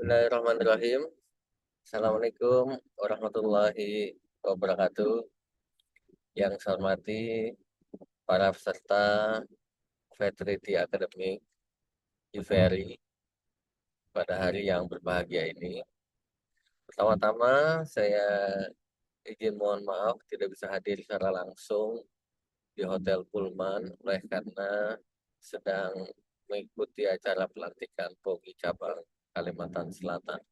Bismillahirrahmanirrahim. Assalamualaikum warahmatullahi wabarakatuh. Yang saya hormati para peserta Fatality Academy UVRI pada hari yang berbahagia ini. Pertama-tama saya izin mohon maaf tidak bisa hadir secara langsung di Hotel Pullman oleh karena sedang mengikuti acara pelantikan POGI Cabang Kalimantan Selatan.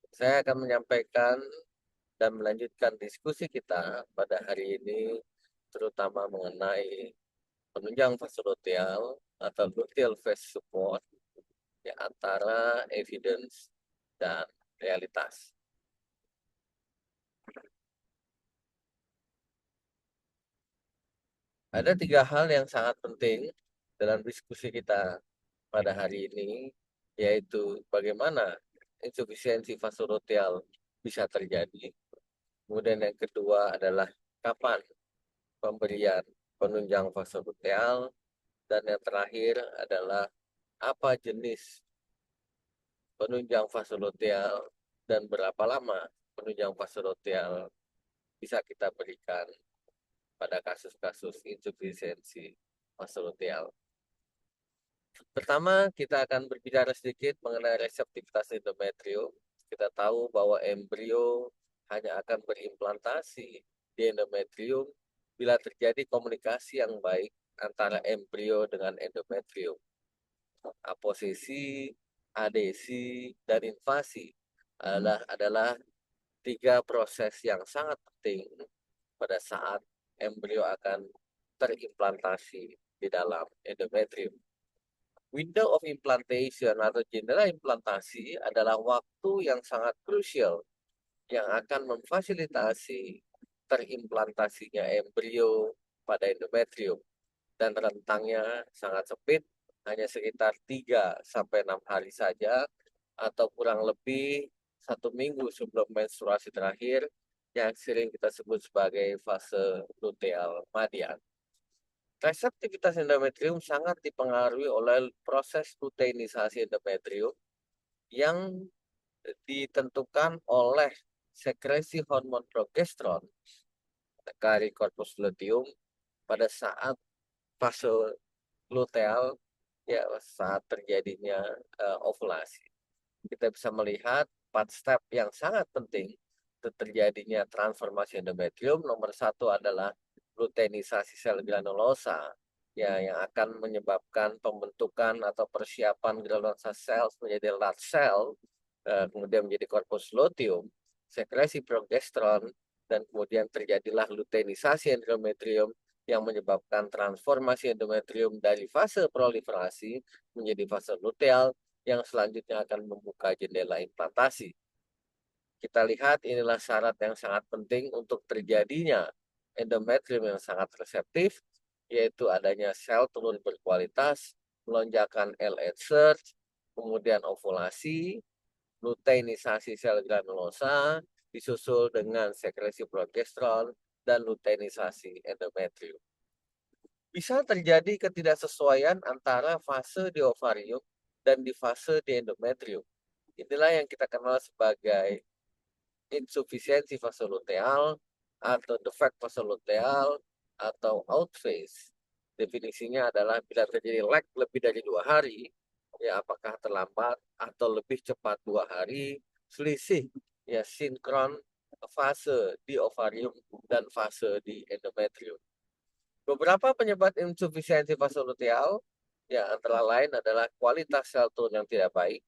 Saya akan menyampaikan dan melanjutkan diskusi kita pada hari ini terutama mengenai penunjang fase luteal atau luteal phase support ya, antara evidence dan realitas. Ada tiga hal yang sangat penting dalam diskusi kita pada hari ini, yaitu bagaimana insufisiensi fase luteal bisa terjadi. Kemudian yang kedua adalah kapan pemberian penunjang fase luteal. Dan yang terakhir adalah apa jenis penunjang fase luteal dan berapa lama penunjang fase luteal bisa kita berikan pada kasus-kasus insufisiensi fase luteal. Pertama, kita akan berbicara sedikit mengenai reseptivitas endometrium. Kita tahu bahwa embrio hanya akan berimplantasi di endometrium bila terjadi komunikasi yang baik antara embrio dengan endometrium. Aposisi, adesi, dan invasi adalah tiga proses yang sangat penting pada saat embrio akan terimplantasi di dalam endometrium. Window of implantation atau jendela implantasi adalah waktu yang sangat krusial yang akan memfasilitasi terimplantasinya embrio pada endometrium dan rentangnya sangat sempit, hanya sekitar 3 sampai 6 hari saja atau kurang lebih 1 minggu sebelum menstruasi terakhir yang sering kita sebut sebagai fase luteal median. Reseptivitas endometrium sangat dipengaruhi oleh proses luteinisasi endometrium yang ditentukan oleh sekresi hormon progesteron dari corpus luteum pada saat fase luteal ya saat terjadinya ovulasi. Kita bisa melihat 4 step yang sangat penting terjadinya transformasi endometrium. Nomor 1 adalah luteinisasi sel granulosa ya yang akan menyebabkan pembentukan atau persiapan granulosa sel menjadi large cell, kemudian menjadi corpus luteum, sekresi progesteron, dan kemudian terjadilah luteinisasi endometrium yang menyebabkan transformasi endometrium dari fase proliferasi menjadi fase luteal yang selanjutnya akan membuka jendela implantasi. Kita lihat inilah syarat yang sangat penting untuk terjadinya endometrium yang sangat reseptif, yaitu adanya sel telur berkualitas, melonjakan LH search, kemudian ovulasi, luteinisasi sel granulosa, disusul dengan sekresi progesteron, dan luteinisasi endometrium. Bisa terjadi ketidaksesuaian antara fase di ovarium dan di fase di endometrium. Inilah yang kita kenal sebagai insufisiensi fase luteal atau defect fase luteal atau outphase. Definisinya adalah bila terjadi lag lebih dari 2 hari, ya apakah terlambat atau lebih cepat 2 hari, selisih ya sinkron fase di ovarium dan fase di endometrium. Beberapa penyebab insufisiensi fase luteal ya antara lain adalah kualitas sel telur yang tidak baik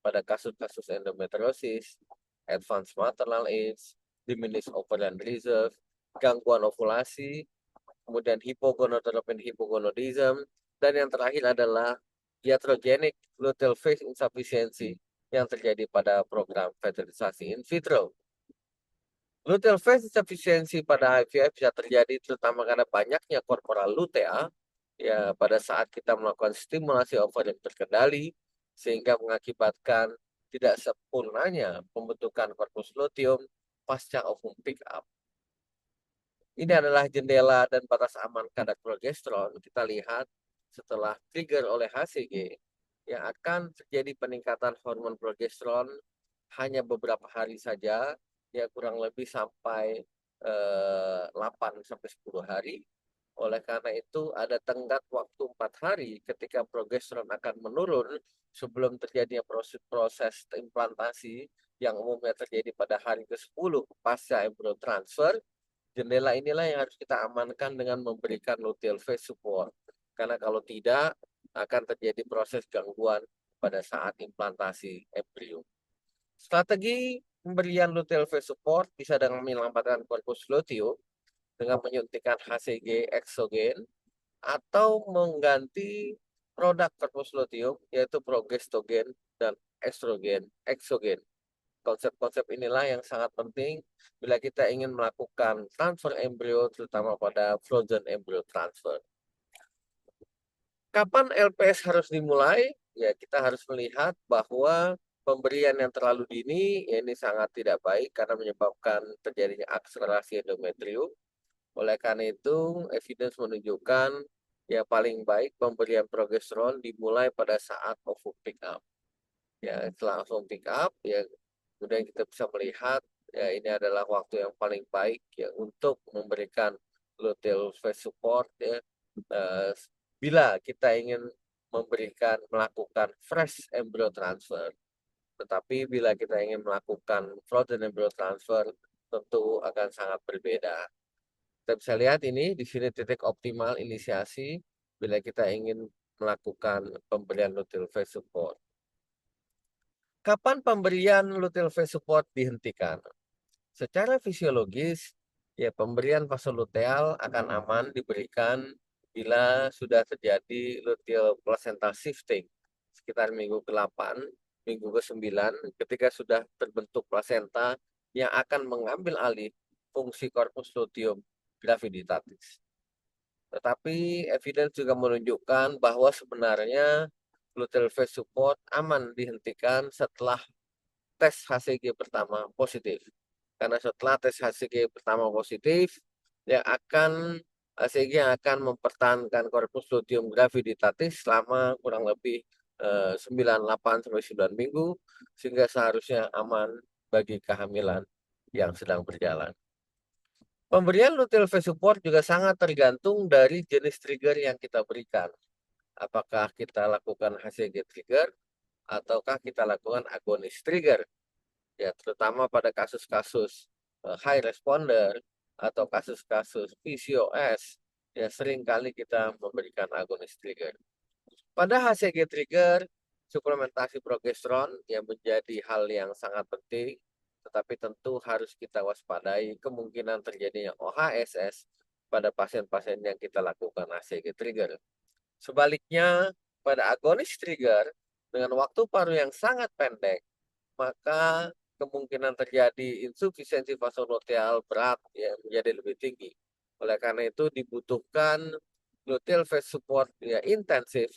pada kasus-kasus endometriosis, advanced maternal age, diminished ovarian reserve, gangguan ovulasi, kemudian hypogonadotropin hypogonadism, dan yang terakhir adalah iatrogenic luteal phase insufficiency yang terjadi pada program fertilisasi in vitro. Luteal phase insufficiency pada IVF bisa terjadi terutama karena banyaknya korporal lutea ya pada saat kita melakukan stimulasi ovarium terkendali sehingga mengakibatkan tidak sempurnanya pembentukan korpus luteum pasca ovum pick up. Ini adalah jendela dan batas aman kadar progesteron. Kita lihat setelah trigger oleh HCG yang akan terjadi peningkatan hormon progesteron hanya beberapa hari saja, ya kurang lebih sampai 8 sampai 10 hari. Oleh karena itu ada tenggat waktu 4 hari ketika progesteron akan menurun sebelum terjadinya proses implantasi yang umumnya terjadi pada hari ke-10 pasca embryo transfer. Jendela inilah yang harus kita amankan dengan memberikan luteal phase support. Karena kalau tidak, akan terjadi proses gangguan pada saat implantasi embrio. Strategi pemberian luteal phase support bisa dengan menyelamatkan corpus luteum dengan menyuntikkan HCG eksogen atau mengganti produk corpus luteum yaitu progestogen dan estrogen eksogen. Konsep-konsep inilah yang sangat penting bila kita ingin melakukan transfer embrio, terutama pada frozen embryo transfer. Kapan LPS harus dimulai? Ya, kita harus melihat bahwa pemberian yang terlalu dini ya ini sangat tidak baik karena menyebabkan terjadinya akselerasi endometrium. Oleh karena itu, evidence menunjukkan ya paling baik pemberian progesteron dimulai pada saat ovum pick up. Ya, setelah ovum pick up, ya kemudian kita bisa melihat ya ini adalah waktu yang paling baik ya untuk memberikan luteal phase support ya bila kita ingin melakukan fresh embryo transfer. Tetapi bila kita ingin melakukan frozen embryo transfer tentu akan sangat berbeda. Kita bisa lihat ini di sini titik optimal inisiasi bila kita ingin melakukan pemberian luteal phase support. Kapan pemberian luteal phase support dihentikan? Secara fisiologis, ya pemberian vasoluteal akan aman diberikan bila sudah terjadi luteal placenta shifting sekitar minggu ke-8, minggu ke-9 ketika sudah terbentuk plasenta yang akan mengambil alih fungsi corpus luteum graviditatis. Tetapi evidence juga menunjukkan bahwa sebenarnya luteal phase support aman dihentikan setelah tes HCG pertama positif. Karena setelah tes HCG pertama positif, HCG yang akan mempertahankan corpus luteum graviditatis selama kurang lebih 98 sampai 9 minggu sehingga seharusnya aman bagi kehamilan yang sedang berjalan. Pemberian luteal phase support juga sangat tergantung dari jenis trigger yang kita berikan. Apakah kita lakukan HCG trigger ataukah kita lakukan agonis trigger. Ya, terutama pada kasus-kasus high responder atau kasus-kasus PCOS, ya seringkali kita memberikan agonis trigger. Pada HCG trigger, suplementasi progesteron yang menjadi hal yang sangat penting, tetapi tentu harus kita waspadai kemungkinan terjadinya OHSS pada pasien-pasien yang kita lakukan HCG trigger. Sebaliknya, pada agonis trigger, dengan waktu paru yang sangat pendek, maka kemungkinan terjadi insufisiensi vasonoteal berat ya menjadi lebih tinggi. Oleh karena itu dibutuhkan luteal phase support ya intensif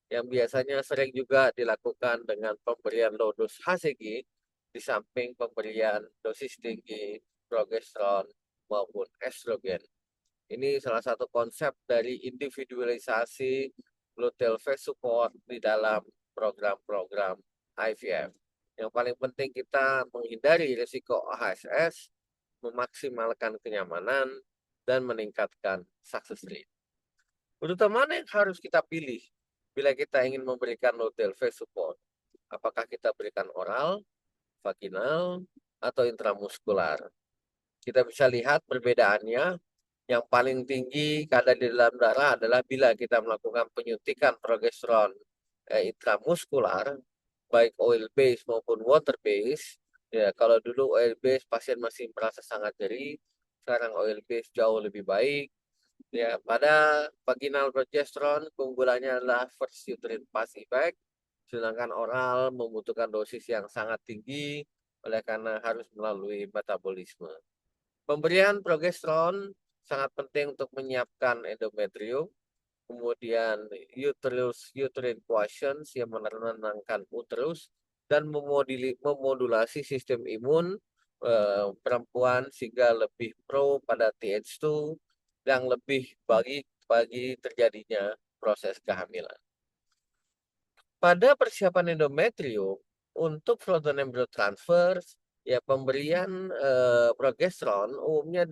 yang biasanya sering juga dilakukan dengan pemberian low dose HCG di samping pemberian dosis tinggi progesteron maupun estrogen. Ini salah satu konsep dari individualisasi luteal phase support di dalam program-program IVF. Yang paling penting kita menghindari risiko AHSS, memaksimalkan kenyamanan, dan meningkatkan success rate. Rute mana yang harus kita pilih bila kita ingin memberikan luteal phase support? Apakah kita berikan oral, vaginal, atau intramuskular? Kita bisa lihat perbedaannya. Yang paling tinggi kadar di dalam darah adalah bila kita melakukan penyuntikan progesteron intramuskular, baik oil base maupun water base. Ya, kalau dulu oil base pasien masih merasa sangat nyeri, sekarang oil base jauh lebih baik. Ya, pada vaginal progesteron keunggulannya adalah first uterine pass effect, sedangkan oral membutuhkan dosis yang sangat tinggi oleh karena harus melalui metabolisme. Pemberian progesteron sangat penting untuk menyiapkan endometrium, kemudian uterine quotient yang menenangkan uterus, dan memodulasi sistem imun perempuan sehingga lebih pro pada TH2 yang lebih bagi terjadinya proses kehamilan. Pada persiapan endometrium, untuk frozen embryo transfer, ya pemberian progesteron umumnya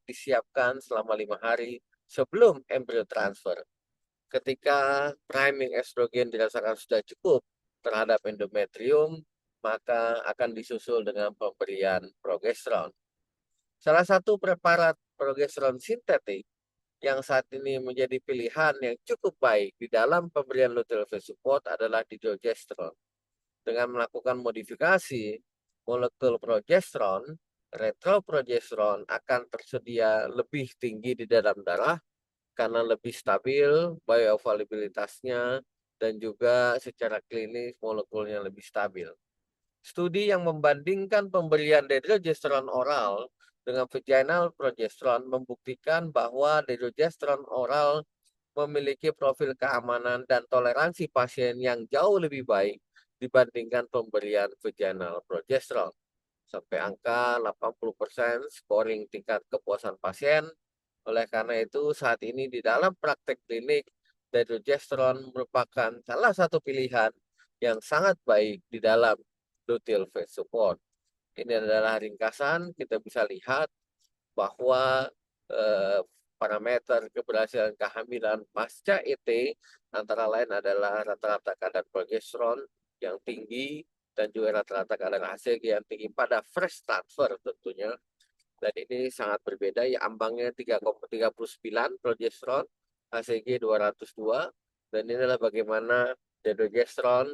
disiapkan selama 5 hari sebelum embryo transfer. Ketika priming estrogen dirasakan sudah cukup terhadap endometrium, maka akan disusul dengan pemberian progesteron. Salah satu preparat progesteron sintetik yang saat ini menjadi pilihan yang cukup baik di dalam pemberian luteal phase support adalah dydrogesterone. Dengan melakukan modifikasi molekul progesteron, retroprogesteron akan tersedia lebih tinggi di dalam darah karena lebih stabil bioavailabilitasnya dan juga secara klinis molekulnya lebih stabil. Studi yang membandingkan pemberian dydrogesterone oral dengan vaginal progesteron membuktikan bahwa dydrogesterone oral memiliki profil keamanan dan toleransi pasien yang jauh lebih baik dibandingkan pemberian vaginal progesteron. Sampai angka 80% scoring tingkat kepuasan pasien. Oleh karena itu, saat ini di dalam praktek klinik, dydrogesterone merupakan salah satu pilihan yang sangat baik di dalam luteal phase support. Ini adalah ringkasan, kita bisa lihat bahwa eh, parameter keberhasilan kehamilan pasca ET antara lain adalah rata-rata kadar progesteron yang tinggi dan juga rata-rata kadar HCG yang tinggi pada fresh transfer tentunya. Dan ini sangat berbeda, ya ambangnya 3,39 progesteron, HCG 202, dan ini adalah bagaimana dydrogesterone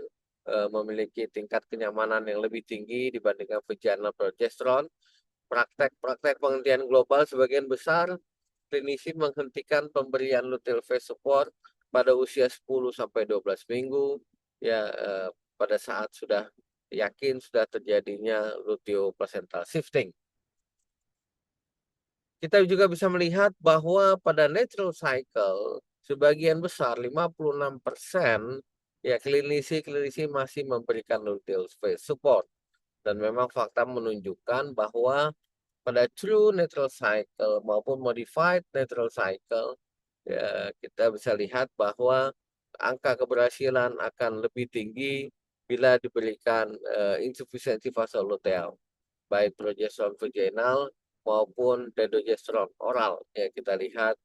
memiliki tingkat kenyamanan yang lebih tinggi dibandingkan vaginal progesteron. Praktek-praktek penghentian global sebagian besar klinisi menghentikan pemberian luteal phase support pada usia 10 sampai 12 minggu ya pada saat sudah yakin sudah terjadinya luteal placental shifting. Kita juga bisa melihat bahwa pada natural cycle sebagian besar 56% ya klinisi-klinisi masih memberikan luteal phase support. Dan memang fakta menunjukkan bahwa pada true natural cycle maupun modified natural cycle, ya, kita bisa lihat bahwa angka keberhasilan akan lebih tinggi bila diberikan insufisiensi fase luteal, baik progesteron vaginal maupun dydrogesterone oral. Ya, kita lihat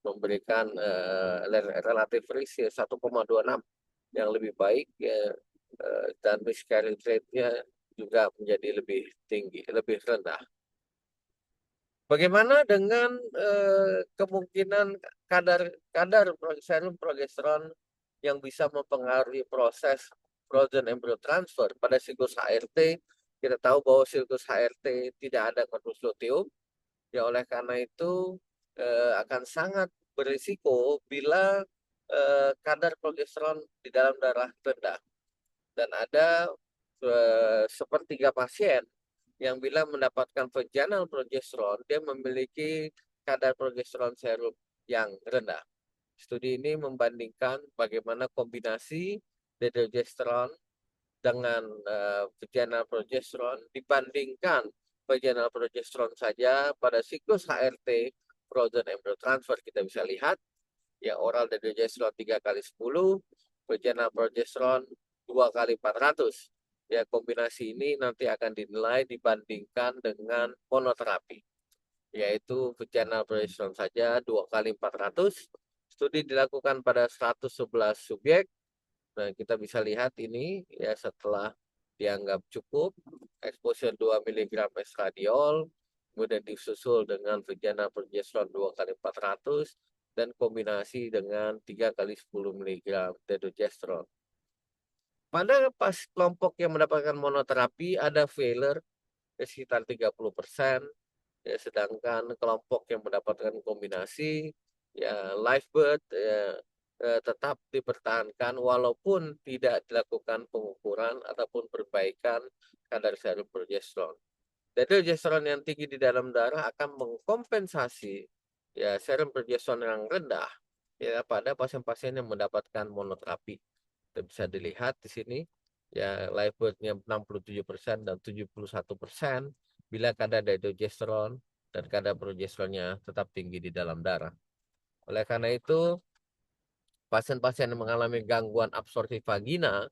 memberikan relatif risk 1,26 yang lebih baik ya, dan miscarriage rate-nya juga menjadi lebih tinggi, lebih rendah. Bagaimana dengan kemungkinan kadar serum progesteron yang bisa mempengaruhi proses frozen embryo transfer pada siklus HRT? Kita tahu bahwa siklus HRT tidak ada konus luteum, ya oleh karena itu akan sangat berisiko bila kadar progesteron di dalam darah rendah. Dan ada sepertiga pasien yang bila mendapatkan vaginal progesteron, dia memiliki kadar progesteron serum yang rendah. Studi ini membandingkan bagaimana kombinasi dydrogesterone dengan vaginal progesteron dibandingkan vaginal progesteron saja pada siklus HRT frozen embryo transfer. Kita bisa lihat ya oral dydrogesterone 3 kali 10, vaginal progesteron 2 kali 400. Ya kombinasi ini nanti akan dinilai dibandingkan dengan monoterapi, yaitu vaginal progesteron saja 2 kali 400. Studi dilakukan pada 111 subjek. Nah, kita bisa lihat ini ya setelah dianggap cukup exposure 2 mg estradiol, kemudian disusul dengan vaginal progesteron 2 kali 400 dan kombinasi dengan 3 kali 10 mg dydrogesterone. Pada pas kelompok yang mendapatkan monoterapi ada failure sekitar 30%, ya, sedangkan kelompok yang mendapatkan kombinasi ya livebirth ya, tetap dipertahankan walaupun tidak dilakukan pengukuran ataupun perbaikan kadar serum progesteron. Jadi progesteron yang tinggi di dalam darah akan mengkompensasi ya serum progesteron yang rendah ya pada pasien-pasien yang mendapatkan monoterapi. Itu bisa dilihat di sini ya livebirth-nya 67% dan 71% bila kadar dydrogesterone dan kadar progesteronnya tetap tinggi di dalam darah. Oleh karena itu pasien-pasien yang mengalami gangguan absorpsi vagina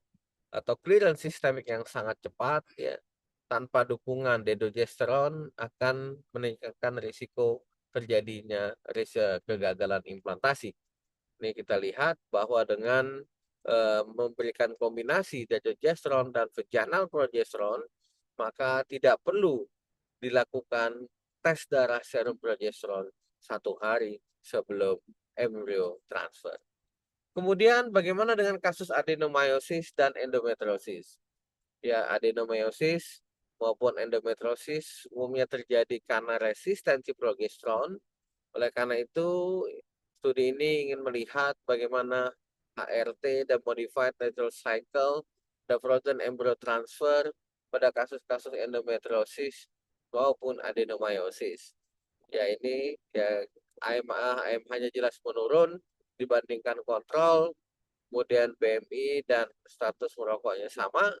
atau clearance sistemik yang sangat cepat ya, tanpa dukungan dedogesterone akan meningkatkan risiko terjadinya kegagalan implantasi. Ini kita lihat bahwa dengan memberikan kombinasi dedogesterone dan vaginal progesterone, maka tidak perlu dilakukan tes darah serum progesterone 1 hari sebelum embrio transfer. Kemudian bagaimana dengan kasus adenomyosis dan endometriosis? Ya, adenomyosis maupun endometriosis umumnya terjadi karena resistensi progesteron. Oleh karena itu, studi ini ingin melihat bagaimana HRT dan modified natural cycle dan frozen embryo transfer pada kasus-kasus endometriosis maupun adenomyosis. Ya ini ya AMH-nya jelas menurun dibandingkan kontrol, kemudian BMI dan status merokoknya sama.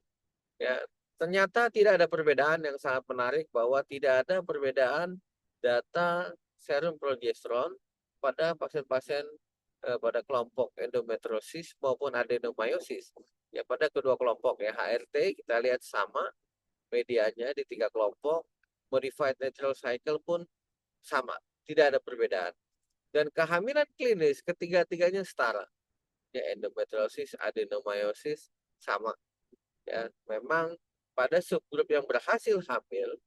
Ya, ternyata tidak ada perbedaan. Yang sangat menarik bahwa tidak ada perbedaan data serum progesteron pada pasien-pasien pada kelompok endometriosis maupun adenomyosis. Ya, pada kedua kelompok ya HRT kita lihat sama medianya di 3 kelompok, modified natural cycle pun sama, tidak ada perbedaan. Dan kehamilan klinis ketiga-tiganya setara. Ya, endometriosis, adenomyosis sama. Ya, memang pada subgrup yang berhasil hamil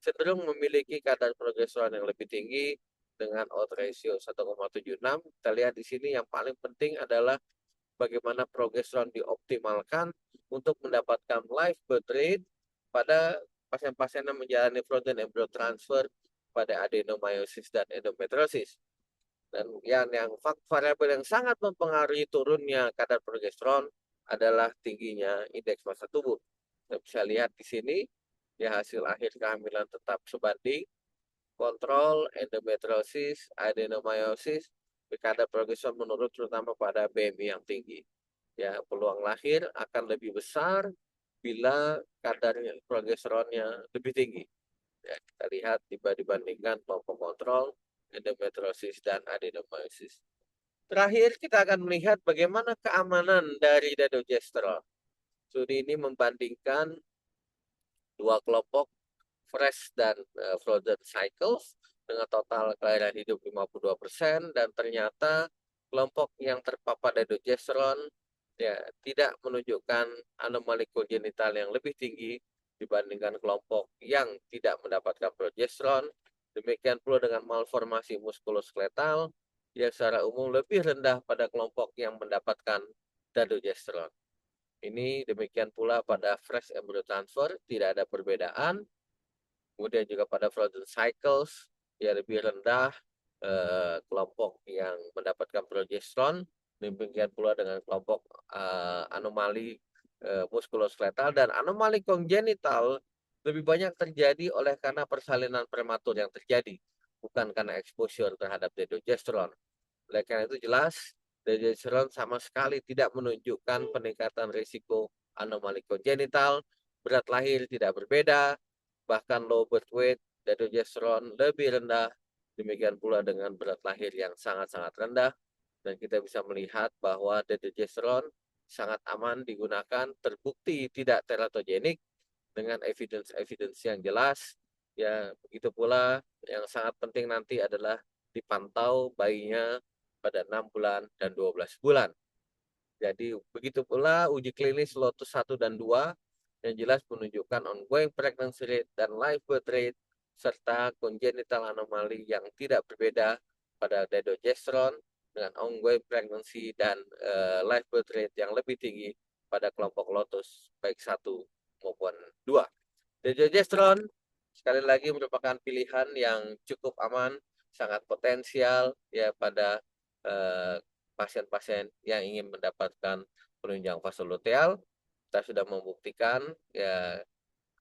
cenderung memiliki kadar progesteron yang lebih tinggi dengan odds ratio 1,76. Kita lihat di sini yang paling penting adalah bagaimana progesteron dioptimalkan untuk mendapatkan live birth rate pada pasien-pasien yang menjalani frozen embryo transfer pada adenomyosis dan endometriosis. Dan yang variabel yang sangat mempengaruhi turunnya kadar progesteron adalah tingginya indeks massa tubuh. Kita bisa lihat di sini, ya hasil akhir kehamilan tetap sebanding, kontrol endometriosis, adenomyosis, kadar progesteron menurun terutama pada BMI yang tinggi. Ya, peluang lahir akan lebih besar bila kadar progesteronnya lebih tinggi. Ya, kita lihat dibandingkan kelompok kontrol, endometriosis, dan adenomyosis. Terakhir, kita akan melihat bagaimana keamanan dari dedogesterone. Studi ini membandingkan 2 kelompok fresh dan frozen cycles dengan total kelahiran hidup 52% dan ternyata kelompok yang terpapar dedogesterone ya tidak menunjukkan anomali kongenital yang lebih tinggi dibandingkan kelompok yang tidak mendapatkan progesteron. Demikian pula dengan malformasi muskuloskeletal yang secara umum lebih rendah pada kelompok yang mendapatkan dedogesterone. Ini demikian pula pada fresh embryo transfer, tidak ada perbedaan. Kemudian juga pada frozen cycles, ya lebih rendah kelompok yang mendapatkan progesteron. Demikian pula dengan kelompok anomali muskuloskeletal dan anomali kongenital lebih banyak terjadi oleh karena persalinan prematur yang terjadi, bukan karena exposure terhadap dedogesterone. Oleh karena itu jelas, dedogesterone sama sekali tidak menunjukkan peningkatan risiko anomali kongenital, berat lahir tidak berbeda, bahkan low birth weight, dedogesterone lebih rendah, demikian pula dengan berat lahir yang sangat-sangat rendah, dan kita bisa melihat bahwa dedogesterone sangat aman digunakan, terbukti tidak teratogenik dengan evidence yang jelas. Ya, begitu pula yang sangat penting nanti adalah dipantau bayinya pada 6 bulan dan 12 bulan. Jadi begitu pula uji klinis Lotus 1 dan 2 yang jelas menunjukkan ongoing pregnancy rate dan live birth rate serta congenital anomali yang tidak berbeda pada dedogesterone dengan ongoing pregnancy dan live birth rate yang lebih tinggi pada kelompok Lotus baik 1 maupun 2. Dedogesterone sekali lagi merupakan pilihan yang cukup aman, sangat potensial ya pada pasien-pasien yang ingin mendapatkan penunjang luteal. Kita sudah membuktikan ya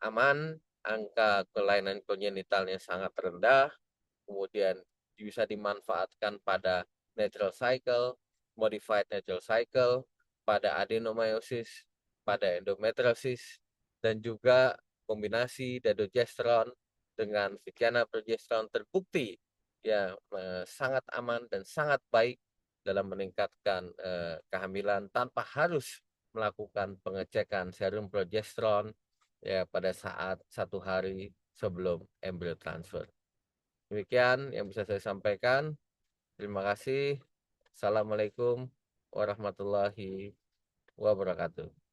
aman, angka kelainan kongenitalnya sangat rendah, kemudian bisa dimanfaatkan pada natural cycle, modified natural cycle, pada adenomyosis, pada endometriosis, dan juga kombinasi dedogesterone dengan vaginal progesterone terbukti ya sangat aman dan sangat baik dalam meningkatkan kehamilan tanpa harus melakukan pengecekan serum progesteron ya pada saat 1 hari sebelum embrio transfer. Demikian yang bisa saya sampaikan. Terima kasih. Assalamualaikum warahmatullahi wabarakatuh.